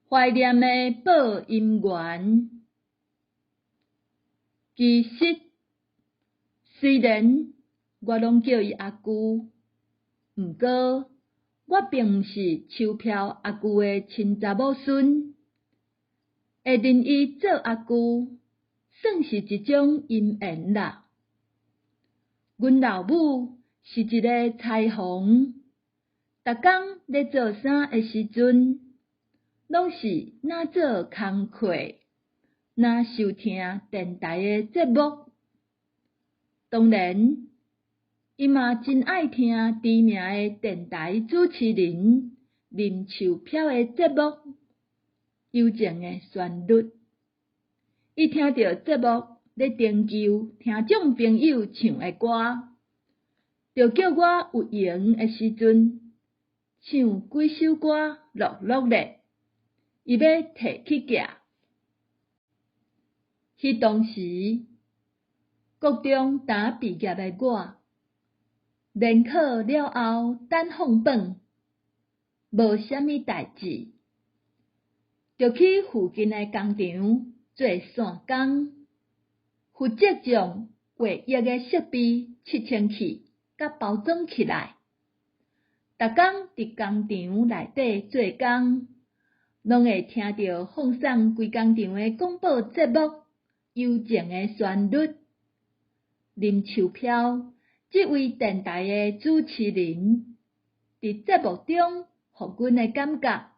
怀念的报音员。其实，虽然我拢叫伊阿舅，毋过我并毋是钞票阿舅的亲查某孙，会认伊做阿舅，算是一种姻缘啦。阮老母是一个裁缝，逐工咧做衫的时阵，拢是若做工课，若收听电台的节目。当然，伊嘛真爱听知名的电台主持人林秋飘的节目《幽静的旋律》。伊听到节目咧征求听众朋友唱的歌，就叫我有闲的时阵唱几首歌录录咧，伊要摕去寄。迄当时，国中刚毕业的我，联考了后等放榜，无啥物代志，就去附近的工厂做线工，负责将画页的设备切清去，甲包装起来。逐工伫工厂内底做工，拢会听到放送规工厂的广播节目《幽静的旋律》。林秋飘这位电台的主持人，伫节目中互阮的感觉，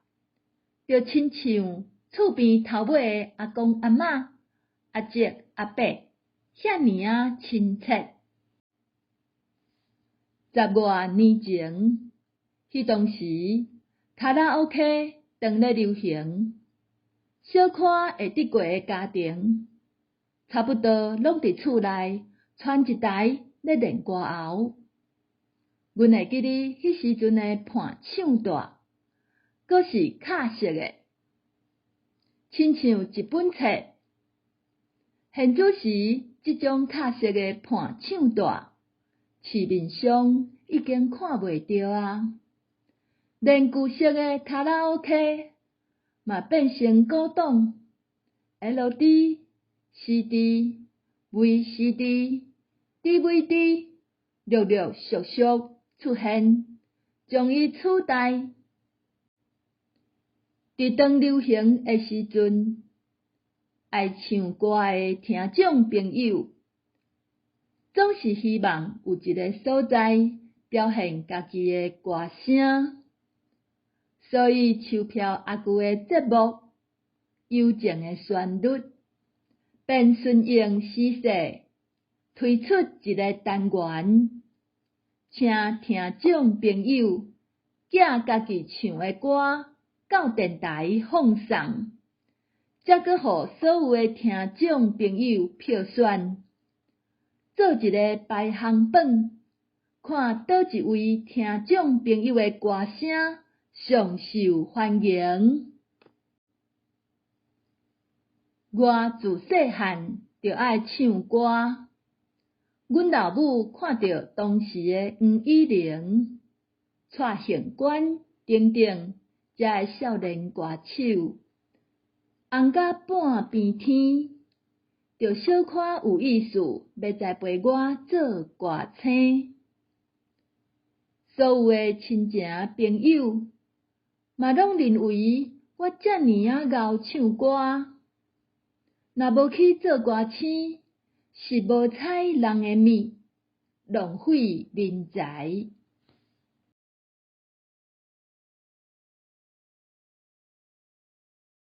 就亲像厝边头尾的阿公阿嬷、阿叔阿伯，遐尔亲切。10外年前，迄当时卡拉 OK 当咧流行，小可会得过的家庭，差不多拢伫厝内串一台咧练歌喉。阮会记得迄时阵的伴唱带，阁是卡式的，亲像一本册。现主时，即种卡式的伴唱带，市面上已经看袂到啊。连旧式的卡拉 OK 嘛变成古董 LD、CD、VCD、DVD 陆陆续续出现，将伊取代。伫当流行的时阵，爱唱歌的听众朋友，总是希望有一个所在表现家己的歌声，所以钞票阿舅的节目《幽静的旋律》便顺应时势，推出一个单元，请听众朋友寄家己唱的歌到电台放送，才阁互所有的听众朋友票选，做一个排行榜，看倒一位听众朋友的歌声上受欢迎。我自细汉就爱唱歌，阮老母看到当时的黄以玲、蔡幸娟等等这个少年歌手，红甲半边天，就小可有意思，要栽培我做歌星。所有的亲情朋友嘛拢认为我遮尔敖唱歌，若无去做歌星，是无采人的物，浪费人才。